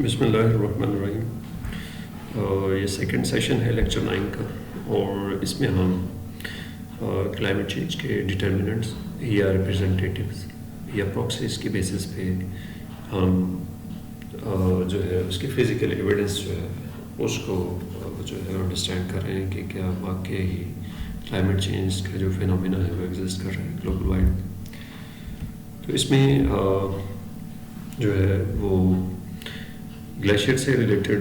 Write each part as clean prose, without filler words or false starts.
बिस्मिल्लाहिर्रहमानिर्रहीम। ये second session है लेक्चर 9 का और इसमें हम क्लाइमेट चेंज के डिटर्मिनेंट्स या रिप्रेजेंटेटिव्स या प्रॉक्सीज की बेसिस पे हम जो है उसके फिज़िकल एविडेंस जो है उसको जो है अंडरस्टैंड कर रहे हैं कि क्या वाकई ही क्लाइमेट चेंज का जो फिनोमेना है वो एग्जिस्ट कर रहा है ग्लोबल वाइड। तो इसमें जो है वो ग्लेशियर से रिलेटेड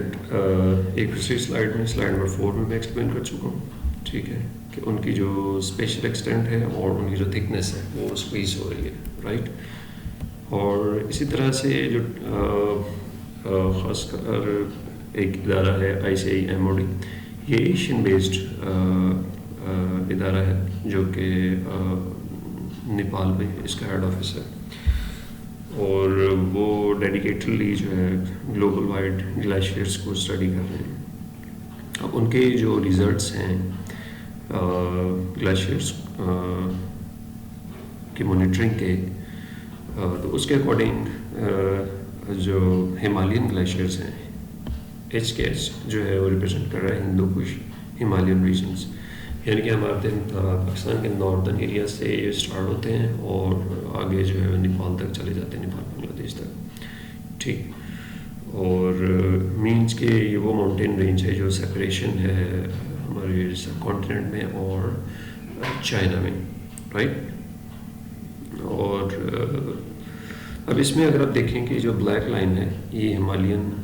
एक पिछली स्लाइड नंबर 4 में मैं एक्सप्लेन कर चुका हूँ, ठीक है, कि उनकी जो स्पेशल एक्सटेंट है और उनकी जो थिकनेस है वो स्क्वीज हो रही है, राइट। और इसी तरह से जो ख़ासकर एक इदारा है ICIMOD, ये एशियन बेस्ड इदारा है जो कि नेपाल में इसका हेड ऑफिस है और वो डेडिकेटली जो है ग्लोबल वाइड ग्लेशियर्स को स्टडी कर रहे हैं। अब उनके जो रिजल्ट्स हैं ग्लेशियर्स की मॉनिटरिंग के, तो उसके अकॉर्डिंग जो हिमालयन ग्लेशियर्स हैं HKS जो है वो रिप्रेजेंट कर रहा है हिंदू कुश हिमालयन रीजन्स, यानी कि हमारे पाकिस्तान के नॉर्दर्न एरिया से ये स्टार्ट होते हैं और आगे जो है नेपाल तक चले जाते हैं, नेपाल बांग्लादेश तक, ठीक। और मीन्स के ये वो माउंटेन रेंज है जो सेपरेशन है हमारे कॉन्टिनेंट में और चाइना में, राइट। और अब इसमें अगर आप देखें कि जो ब्लैक लाइन है ये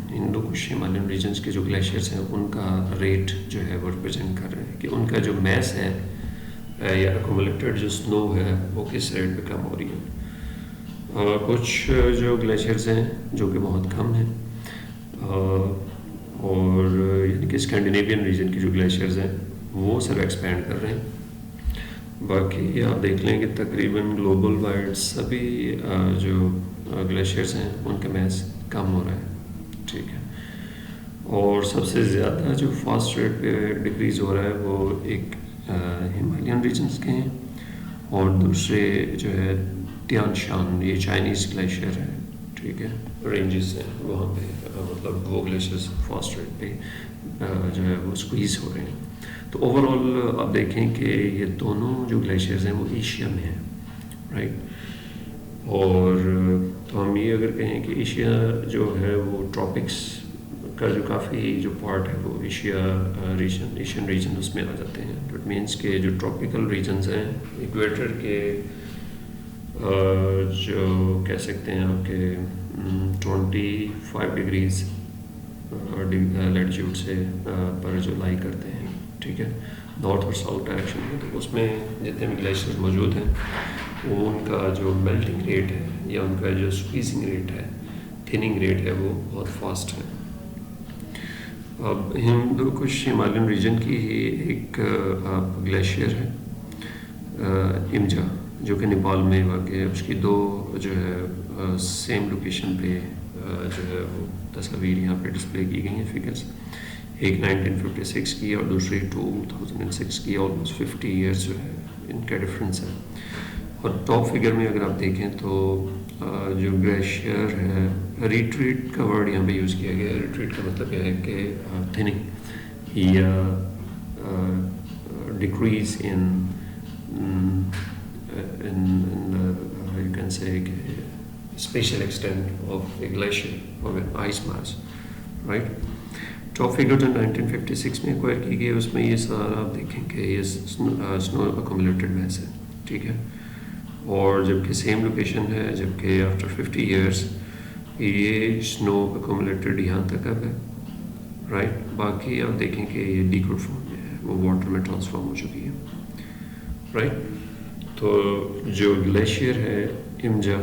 हिंदू कुश हिमालयन रीजन्स के जो ग्लेशियर्स हैं उनका रेट जो है वो रिप्रेजेंट कर रहे हैं कि उनका जो मैस है या अकोमुलेटेड जो स्नो है वो किस रेट पे कम हो रही है। कुछ जो ग्लेशियर्स हैं जो कि बहुत कम हैं और यानी कि स्कैंडिनेवियन रीजन की जो ग्लेशियर्स हैं वो सब एक्सपैंड कर रहे हैं। बाकी आप देख लें कि तकरीबन ग्लोबल वाइड सभी जो ग्लेशियर्स हैं उनका मैस कम हो रहा है, ठीक है। और सबसे ज़्यादा जो फास्ट रेट पे डिक्रीज़ हो रहा है वो एक हिमालयन रीजन्स के हैं और दूसरे जो है तियान शान, ये चाइनीज़ ग्लेशियर है, ठीक है, रेंजेस हैं वहाँ पे मतलब वो ग्लेशियर्स फास्ट रेट पे जो है वो स्क्वीज़ हो रहे हैं। तो ओवरऑल आप देखें कि ये दोनों जो ग्लेशियर्स हैं वो एशिया में हैं, राइट। और तो हम ये अगर कहें कि एशिया जो है वो ट्रॉपिक्स का जो काफ़ी जो पार्ट है वो एशियन रीजन उसमें आ जाते हैं। तो इट मीन्स के जो ट्रॉपिकल रीजन्स हैं इक्वेटर के जो कह सकते हैं आपके 25 डिग्रीज लैटिट्यूड से पर जो लाई करते हैं, ठीक है, नॉर्थ और साउथ डायरेक्शन में। तो उसमें जितने भी ग्लेशियर्स मौजूद हैं वो उनका जो मेल्टिंग रेट है या उनका जो स्क्वीजिंग रेट है, थिनिंग रेट है वो बहुत फास्ट है। अब हिंदू कुश हिमालयन रीजन की ही एक ग्लेशियर है इमजा जो कि नेपाल में वाक़ है। उसकी दो जो है सेम लोकेशन पे जो है वो तस्वीर यहाँ पे डिस्प्ले की गई हैं फिगर्स, एक 1956 की और दूसरी 2006 की। ऑलमोस्ट 50 ईयर्स जो है इनका डिफरेंस है। और टॉप फिगर में अगर आप देखें तो जो ग्लेशियर है, रिट्रीट का वर्ड यहाँ पे यूज़ किया गया है। रिट्रीट का मतलब यह है कि थिनिंग या decrease in you can say special extent of A glacier of an ice mass, right. Top figure जो 1956 में एक्वायर की गई उसमें ये सारा आप देखें कि ये स्नो अकोमुलेटेड मैस है, ठीक है। और जबकि सेम लोकेशन है, जबकि आफ्टर 50 ईयर्स ये स्नो अकोमुलेटेड यहाँ तक अब है, राइट। बाकी आप देखें कि ये लिक्विड फॉर्म में है, वो वाटर में ट्रांसफॉर्म हो चुकी है, राइट। तो जो ग्लेशियर है इमजा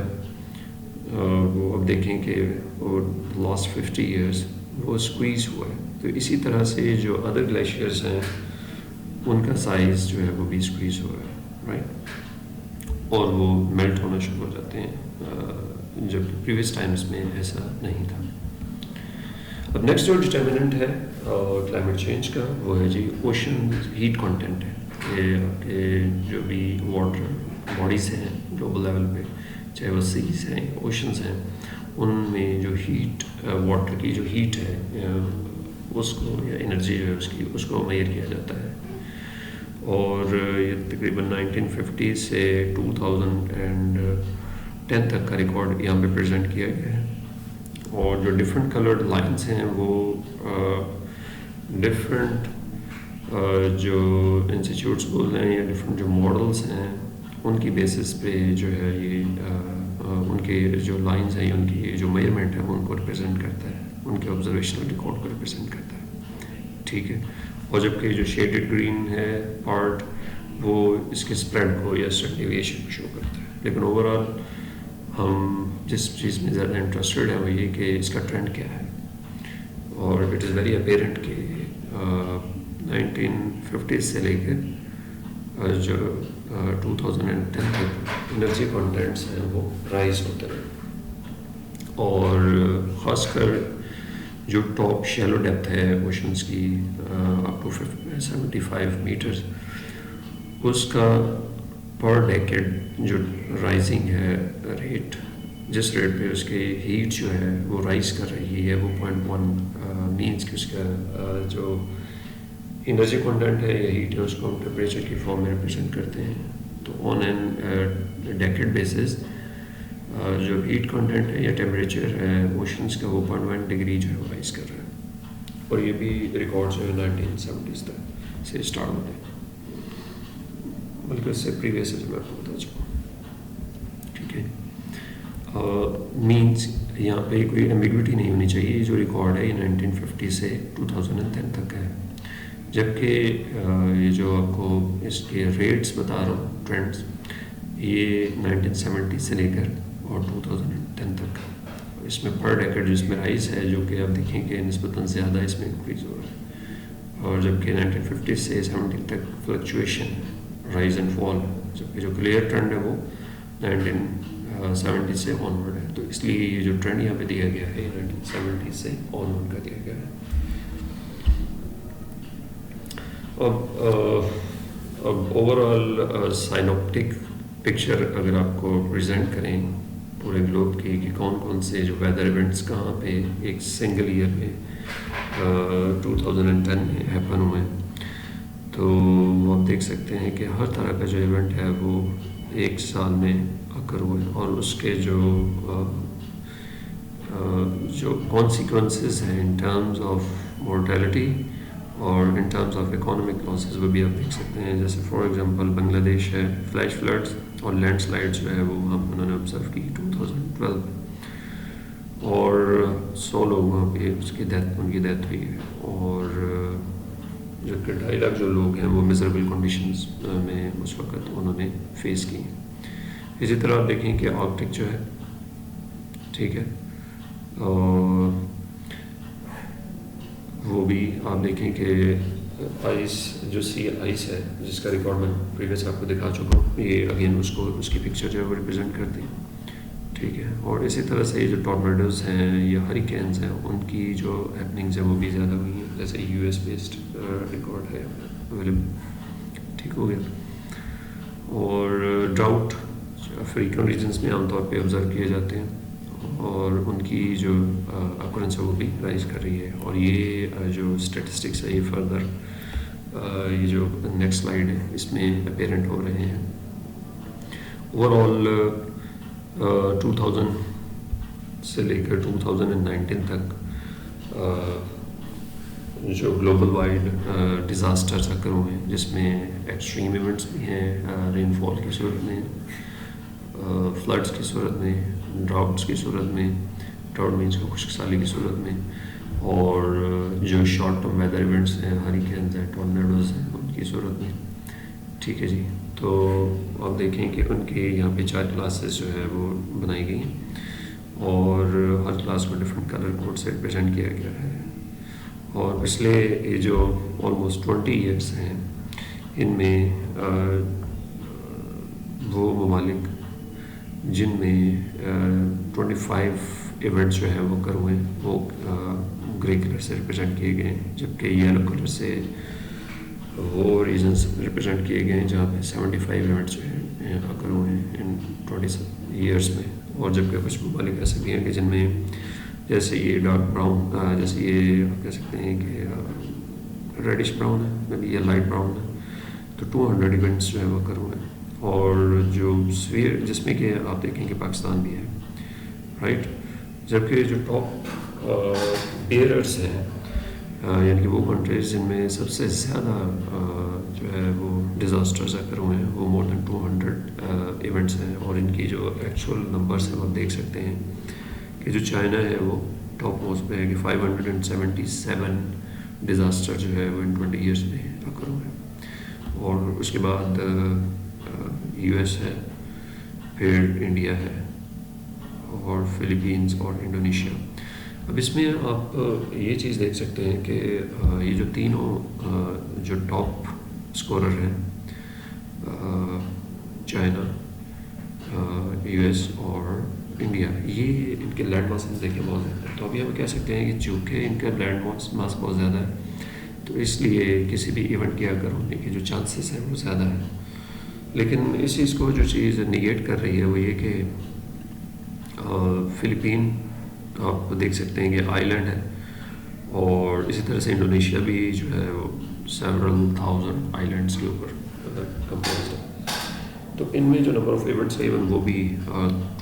वो अब देखें कि वो लास्ट 50 ईयर्स वो स्क्वीज़ हुआ है। तो इसी तरह से जो अदर ग्लेशियर्स हैं उनका साइज़ जो है वो भी स्क्वीज़ हुआ है, राइट। और वो मेल्ट होना शुरू हो जाते हैं जबकि प्रीवियस टाइम्स में ऐसा नहीं था। अब नेक्स्ट जो डिटर्मिनेंट है क्लाइमेट चेंज का वो है जी ओशन हीट कंटेंट है। ये आपके जो भी वाटर बॉडीज़ हैं ग्लोबल लेवल पे, चाहे वो सीज हैं ओशंस हैं, उनमें जो हीट, वाटर की जो हीट है उसको, या एनर्जी जो है उसकी, उसको मेजर किया जाता है। और ये तकरीबन 1950 से 2010 तक का रिकॉर्ड यहाँ पे प्रेजेंट किया गया है। और जो डिफरेंट कलर्ड लाइंस हैं वो डिफरेंट जो इंस्टीट्यूट्स बोल रहे हैं या डिफरेंट जो मॉडल्स हैं उनकी बेसिस पे जो है ये उनके जो लाइंस हैं, उनकी जो मेजरमेंट है वो उनको रिप्रेजेंट करता है, उनके ऑब्जर्वेशनल रिकॉर्ड को रिप्रेजेंट करता है, ठीक है। और जबकि जो शेडेड ग्रीन है पार्ट वो इसके स्प्रेड को या स्टैंडर्ड डेविएशन को शो करता है। लेकिन ओवरऑल हम जिस चीज़ में ज़्यादा इंटरेस्टेड है वो ये कि इसका ट्रेंड क्या है। और इट इज़ वेरी अपेरेंट कि 1950 से लेकर जो 2010 तक एनर्जी कंटेंट्स हैं वो राइज होते रहे। और ख़ासकर जो टॉप शैलो डेप्थ है ओशंस की अप टू 75 मीटर्स, उसका पर डेकेड जो राइजिंग है रेट, जिस रेट पे उसकी हीट जो है वो राइज कर रही है वो 0.1 मीन्स कि उसका जो एनर्जी कंटेंट है या हीट है उसको हम टेम्परेचर की फॉर्म में रिप्रेजेंट करते हैं। तो ऑन एन डेकेड बेसिस जो हीट कंटेंट है या टेम्परेचर है ओशंस का वो 0.1 डिग्री जो है वो राइज कर रहा है। और ये भी रिकॉर्ड जो है 1970s तक से स्टार्ट होते हैं, बल्कि उससे प्रीवियस से मैं आपको बता चुका हूँ, ठीक है। मीन्स यहाँ पे कोई एम्बिग्विटी नहीं होनी चाहिए। जो रिकॉर्ड है ये 1950 से 2010 तक है, जबकि ये जो आपको इसके रेट्स बता रहा हूँ ट्रेंड्स, ये 1970 से लेकर और 2010 तक। इसमें पर डेकेड जिसमें राइज है जो कि आप देखेंगे निस्बतन ज़्यादा इसमें इंक्रीज हो रहा है। और जबकि 1950 से 70 तक फ्लक्चुएशन, राइज एंड फॉल, जबकि जो क्लियर ट्रेंड है वो 1970 से ऑनवर्ड है। तो इसलिए ये जो ट्रेंड यहाँ पे दिया गया है 1970 से ऑनवर्ड का दिया गया है। अब ओवरऑल साइनोप्टिक पिक्चर अगर आपको प्रेजेंट करें पूरे ग्लोब की कि कौन कौन से जो वेदर इवेंट्स कहाँ पे एक सिंगल ईयर में 2010 में हैपन हुए, तो आप देख सकते हैं कि हर तरह का जो इवेंट है वो एक साल में अकर हुए और उसके जो कॉन्सिक्वेंसेस हैं इन टर्म्स ऑफ मोर्टेलिटी और in terms of economic losses वो भी आप देख सकते हैं। जैसे फॉर एग्जांपल बांग्लादेश है, फ्लैश फ्लड्स और लैंडस्लाइड्स जो है वो हम उन्होंने ऑब्जर्व की 2012 और 100 लोग वहाँ पे उनकी डेथ हुई है। और जो 2.5 लाख जो लोग हैं वो मिजरेबल कंडीशंस में उस वक़्त उन्होंने फेस की। इसी तरह आप देखें कि आर्कटिक जो है, ठीक है, और वो भी आप देखें कि आइस जो सी आइस है जिसका रिकॉर्ड मैं प्रीवियस आपको दिखा चुका हूँ, ये अगेन उसको उसकी पिक्चर जो है वो रिप्रेजेंट करती है, ठीक है। और इसी तरह से ये जो टॉर्नेडोज हैं या हरिकेन्स हैं उनकी जो हैपनिंग्स हैं वो भी ज़्यादा हुई हैं। जैसे यूएस बेस्ड रिकॉर्ड है अवेलेबल, ठीक हो गया। और ड्राउट अफ्रीकन रीजन्स में आमतौर पे ऑब्जर्व किए जाते हैं और उनकी जो अकुरेंस है वो भी राइज कर रही है। और ये जो स्टेटिस्टिक्स है ये फर्दर ये जो नेक्स्ट स्लाइड है इसमें अपेरेंट हो रहे हैं। ओवरऑल 2000 से लेकर 2019 तक जो ग्लोबल वाइड डिज़ास्टर्स अकर हुए हैं जिसमें एक्सट्रीम इवेंट्स भी हैं रेनफॉल की सूरत में, फ्लड्स की सूरत में, ड्राउट्स की सूरत में, ड्राउट मीन्स को खुश्कसाली की सूरत में, और जो शॉर्ट टर्म वेदर इवेंट्स हैं हरिकेन्स हैं, टॉर्नेडोज हैं उनकी सूरत में, ठीक है जी। तो आप देखें कि उनके यहाँ पे 4 क्लासेस जो है वो बनाई गई हैं और हर क्लास को डिफरेंट कलर कोड से रिप्रेजेंट किया गया है। और पिछले ये जो ऑलमोस्ट 20 ईयर्स हैं इनमें वो ममालिक जिनमें 25 इवेंट्स जो है वो कर हुए वो ग्रे कलर से रिप्रेजेंट किए गए हैं, जबकि येलो कलर से वो रीजन्स रिप्रेजेंट किए गए हैं जहाँ पे 75 इवेंट्स जो हैं अकर हुए हैं इन 20 ईयर्स में और जबकि कुछ ममालिक ऐसे भी हैं कि जिनमें जैसे ये डार्क ब्राउन, जैसे ये आप कह सकते हैं कि रेडिश ब्राउन है, मे बी ये लाइट ब्राउन है, तो 200 इवेंट्स जो है वो कर हुए हैं। और जो स्फीयर जिसमें कि आप देखें कि पाकिस्तान भी है, राइट। जबकि जो टॉप बेयरर्स हैं, यानी कि वो कंट्रीज जिनमें सबसे ज़्यादा जो है वो डिज़ास्टर्स अकर हुए हैं, वो मोर देन 200 इवेंट्स हैं। और इनकी जो एक्चुअल नंबर्स हैं वो आप देख सकते हैं कि जो चाइना है वो टॉप मोस्ट पे है कि 577 डिज़ास्टर जो है वो इन 20 ईयर्स में अकर हुए हैं। और उसके बाद यूएस है, फिर इंडिया है, और फिलीपींस और इंडोनेशिया। अब इसमें आप ये चीज़ देख सकते हैं कि ये जो तीनों जो टॉप स्कोरर हैं, चाइना, यूएस और इंडिया, ये इनके लैंड मासेस देखें बहुत ज़्यादा है। तो अभी हम कह सकते हैं कि चूँकि इनका लैंड मास बहुत ज़्यादा है, तो इसलिए किसी भी इवेंट के अगर होने के जो चांसेस हैं वो ज़्यादा है। लेकिन इस चीज़ को जो चीज़ निगेट कर रही है वो ये कि फ़िलिपीन आप देख सकते हैं कि आइलैंड है, और इसी तरह से इंडोनेशिया भी जो है वो सेवरल थाउजेंड आइलैंड्स के ऊपर कंपोज है। तो इनमें जो नंबर ऑफ इवेंट्स है इवन वो भी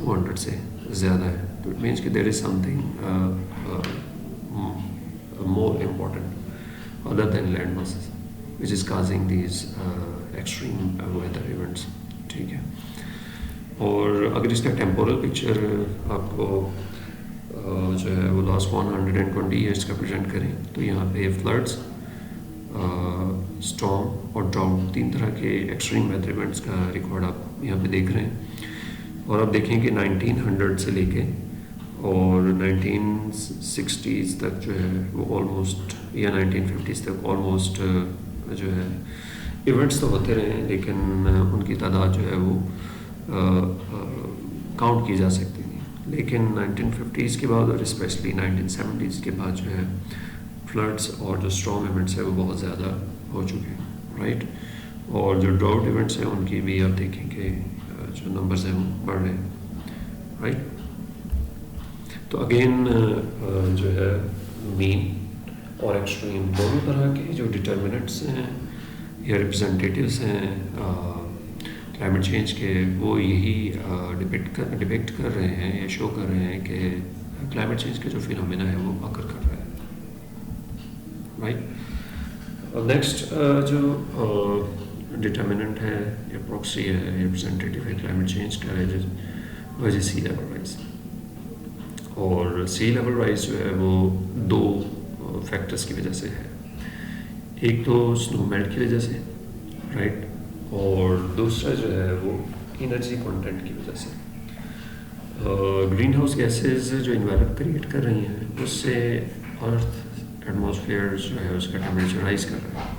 200 से ज़्यादा है। तो इट मीन्स कि there is something more important other than land masses which is causing these extreme weather events, ठीक है। और अगर इसका टेम्पोरल पिक्चर आपको जो है वो लास्ट 120 ईयर्स का प्रेजेंट करें, तो यहाँ पे फ्लड्स, स्टॉर्म और ड्राउट, तीन तरह के एक्सट्रीम वेदर इवेंट्स का रिकॉर्ड आप यहाँ पे देख रहे हैं। और आप देखें कि 1900 से लेके और 1960s तक जो है वो ऑलमोस्ट, या 1950s तक ऑलमोस्ट जो है इवेंट्स तो होते रहे हैं, लेकिन उनकी तादाद जो है वो काउंट की जा सकती थी। लेकिन 1950s के बाद और स्पेशली 1970s के बाद जो है फ्लड्स और जो स्ट्रॉन्ग इवेंट्स है वो बहुत ज़्यादा हो चुके हैं, राइट। और जो ड्राउट इवेंट्स हैं उनकी भी आप देखें कि जो नंबर्स हैं वो बढ़ रहे हैं, राइट। तो अगेन जो है मीन और एक्सट्रीम दोनों तरह के जो डिटर्मिनेंट्स हैं या रिप्रेजेंटेटिव्स हैं क्लाइमेट चेंज के, वो यही डिपेक्ट कर रहे हैं या शो कर रहे हैं कि क्लाइमेट चेंज का जो फिनोमेना है वो अकर कर रहा है, राइट। और नेक्स्ट जो डिटर्मिनेंट है या प्रॉक्सी है या रिप्रेजेंटेटिव है क्लाइमेट चेंज का है, वो है सी लेवल राइज। और सी लेवल राइज जो है वो दो फैक्टर्स की वजह से है। एक तो स्नो मेल्ट की वजह से, राइट, और दूसरा जो है वो एनर्जी कंटेंट की वजह से। ग्रीन हाउस गैसेज जो इन्वायरमेंट क्रिएट कर रही हैं उससे अर्थ एटमॉस्फेयर जो है उसका टेम्परेचर राइज कर रहा है।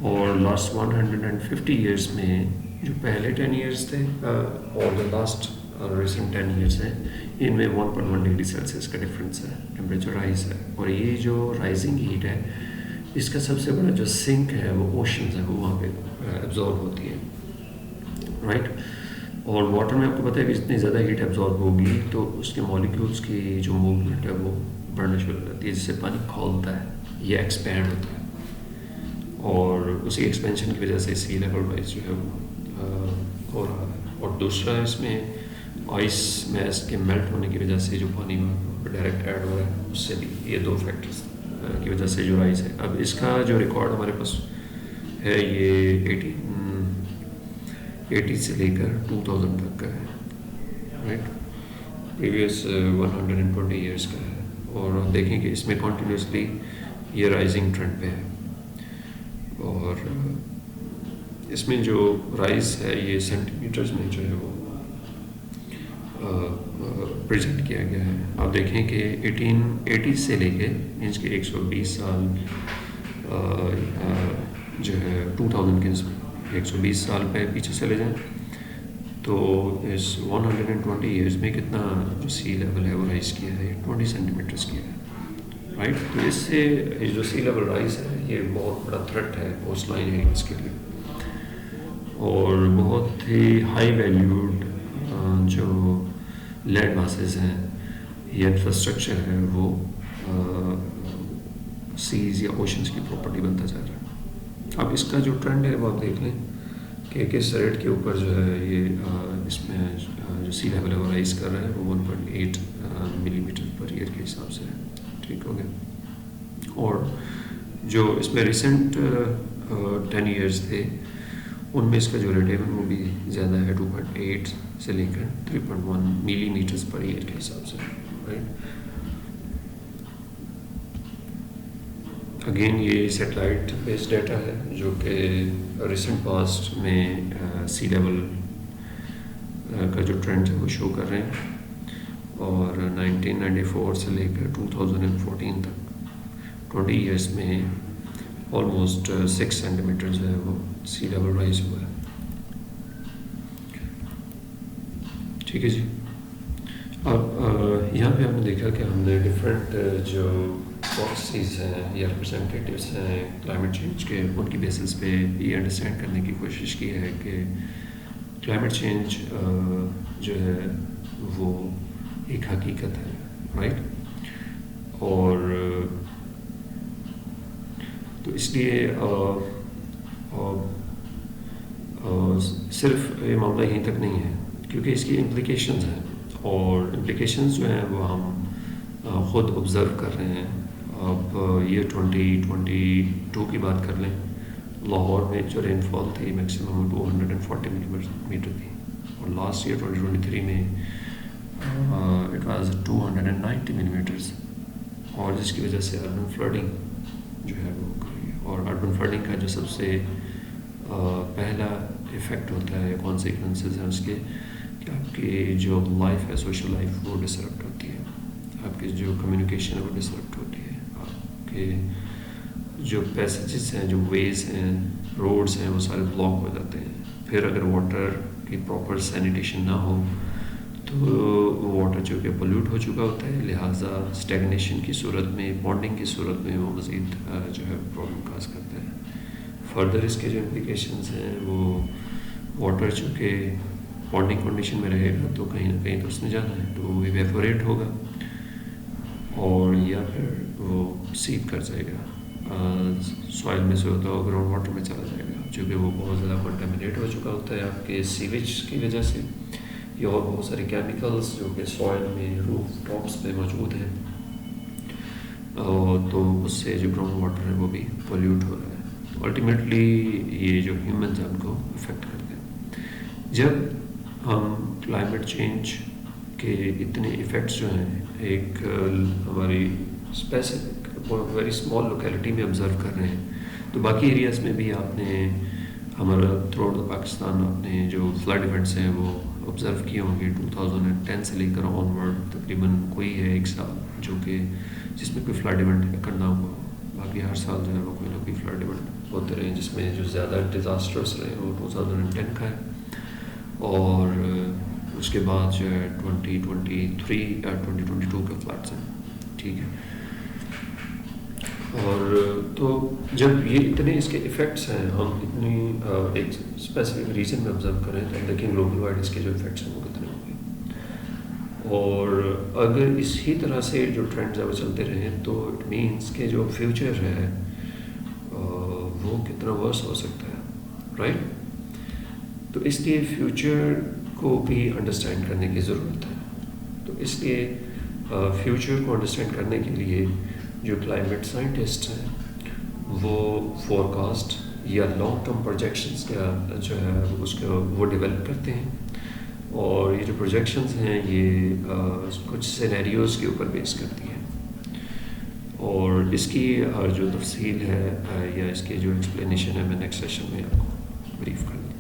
और लास्ट 150 ईयर्स में जो पहले 10 ईयर्स थे और जो लास्ट रिसेंट 10 ईयर्स हैं, इनमें 1.1 डिग्री सेल्सियस का डिफरेंस है, टेम्परेचर राइज है। और ये जो राइजिंग हीट है इसका सबसे बड़ा जो सिंक है वो ओशंस है, वो वहाँ पे एब्जॉर्ब होती है, राइट। और वाटर में आपको पता है कि जितनी ज़्यादा हीट एब्जॉर्ब होगी तो उसके मॉलिक्यूल्स की जो मूवमेंट है वो बढ़ना शुरू हो जाती है, जिससे पानी खौलता है या एक्सपैंड होता है। और उसी एक्सपेंशन की वजह से सी लेवल राइज जो है वो हो रहा है। और दूसरा इसमें आइस मैस के मेल्ट होने की वजह से जो पानी डायरेक्ट ऐड हो रहा है उससे भी, ये दो फैक्टर्स की वजह से जो राइज है। अब इसका जो रिकॉर्ड हमारे पास है ये 1880 से लेकर 2000 तक का है, राइट, प्रीवियस 120 ईयर्स का है। और आप देखें कि इसमें कॉन्टीन्यूसली ये राइजिंग ट्रेंड पे है। और इसमें जो राइज है ये सेंटीमीटर्स में जो है वो प्रेजेंट किया गया है। आप देखें कि 1880 से लेके मीन्स के 120 साल जो है 2000 के 120 साल पे पीछे चले जाएं तो इस 120 ईयर्स में कितना जो सी लेवल है वो राइज किया है, 20 सेंटीमीटर्स किया है, राइट। तो इससे जो सी लेवल राइज है ये बहुत बड़ा थ्रेट है कोस्ट लाइन एरियाज के लिए। और बहुत ही हाई वैल्यूड जो लैंड मासेस हैं या इंफ्रास्ट्रक्चर है वो सीज या ओशंस की प्रॉपर्टी बनता जा रहा है। अब इसका जो ट्रेंड है वो आप देख लें कि किस रेट के ऊपर जो है ये इसमें जो सी लेवल है वो राइज कर रहा है, वो 1.8 मिलीमीटर पर ईयर के हिसाब से है। ठीक हो गया। और जो इसमें रिसेंट 10 ईयर्स थे उनमें इसका जो रेट है वो भी ज़्यादा है, 2.8 से लेकर 3.1 मिलीमीटर्स पर ईयर के हिसाब से, राइट। अगेन ये सैटेलाइट बेस्ड डाटा है जो कि रिसेंट पास्ट में सी लेवल का जो ट्रेंड है वो शो कर रहे हैं। और 1994 से लेकर 2014 तक 20 ईयर्स में ऑलमोस्ट 6 सेंटीमीटर जो है वो सी लेवल राइज हुआ है। ठीक है जी। अब यहाँ पे हमने देखा कि हमने डिफरेंट जो पॉलिसीज हैं या रिप्रेजेंटेटिव्स हैं क्लाइमेट चेंज के, उनकी बेसिस पे ये अंडरस्टैंड करने की कोशिश की है कि क्लाइमेट चेंज जो है वो एक हकीकत है, राइट। और तो इसलिए सिर्फ ये मामला यहीं तक नहीं है, क्योंकि इसकी इम्प्लिकेशंस हैं, और इम्प्लिकेशंस जो हैं वो हम ख़ुद ऑब्ज़र्व कर रहे हैं। अब ये 2022 की बात कर लें, लाहौर में जो रेनफॉल थी मैक्सिमम 240 मिलीमीटर थी, और लास्ट ईयर 2023 में इट वाज 290 मिलीमीटर्स, और जिसकी वजह से अर्बन फ्लडिंग जो है वो करी। और अर्बन फ्लडिंग का जो सबसे पहला इफ़ेक्ट होता है, कॉन्सिक्वेंसेस हैं उसके, कि आपकी जो लाइफ है, सोशल लाइफ, वो डिसरप्ट होती है, आपकी जो कम्युनिकेशन है वो डिसरप्ट होती है, आपके जो पैसेजेस हैं, जो वेज हैं, रोड्स हैं, वो सारे ब्लॉक हो जाते हैं। फिर अगर वाटर की प्रॉपर सैनिटेशन ना हो तो वो वाटर जो कि पोल्यूट हो चुका होता है, लिहाजा स्टैग्नेशन की सूरत में, बॉन्डिंग की सूरत में वो मज़ीद जो है प्रॉब्लम काज करता है। फर्दर इसके जो इम्प्लिकेशंस हैं वो वाटर जो कि बॉन्डिंग कंडीशन में रहेगा तो कहीं ना कहीं तो उसने जाना है, तो वो इवेपोरेट होगा और या फिर वो सीप कर जाएगा, सॉइल में से होता है ग्राउंड वाटर में चला जाएगा, जो कि वो बहुत ज़्यादा कंटेमिनेट हो चुका होता है आपके सीवेज की वजह से, या और बहुत सारे केमिकल्स जो कि सॉइल में, रूफ टॉप्स पे मौजूद हैं, तो उससे जो ग्राउंड वाटर है वो भी पोल्यूट हो रहा है। अल्टीमेटली ये जो ह्यूमंस हैं उनको अफेक्ट करते हैं। जब हम क्लाइमेट चेंज के इतने इफ़ेक्ट्स जो हैं एक हमारी स्पेसिफिक वेरी स्मॉल लोकेलिटी में ऑब्ज़र्व कर रहे हैं, तो बाकी एरियाज़ में भी आपने हमारा थ्रू आउट द पाकिस्तान आपने जो फ्लड इवेंट्स हैं वो ऑब्ज़र्व किए होंगे। 2010 से लेकर ऑनवर्ड तकरीबन कोई है एक साल जो कि जिसमें कोई फ्लड इवेंट अकर ना हुआ, बाकी हर साल जो है वो कोई ना कोई फ्लड इवेंट होते रहे, जिसमें जो ज़्यादा डिज़ास्टर्स रहे वो 2010 का है, और उसके बाद जो है 2023 या 2022 के फ्लड्स हैं। ठीक है। और तो जब ये इतने इसके इफ़ेक्ट्स हैं, हम इतनी एक स्पेसिफिक रीजन में ऑब्जर्व करें तो हम देखें ग्लोबल वाइड इसके जो इफ़ेक्ट्स हैं वो कितने होंगे। और अगर इसी तरह से जो ट्रेंड्स है वो चलते रहें तो इट मीन्स के जो फ्यूचर है वो कितना वर्स हो सकता है, राइट। तो इसलिए फ्यूचर को भी अंडरस्टैंड करने की ज़रूरत है। तो इसलिए फ्यूचर को अंडरस्टैंड करने के लिए जो क्लाइमेट साइंटिस्ट हैं वो फोरकास्ट या लॉन्ग टर्म प्रोजेक्शंस का जो है उसको वो डेवलप करते हैं, और ये जो प्रोजेक्शंस हैं ये कुछ सिनेरियोज़ के ऊपर बेस करती हैं, और इसकी जो तफसील है या इसकी जो एक्सप्लेनेशन है मैं नेक्स्ट सेशन में आपको ब्रीफ कर दूँ।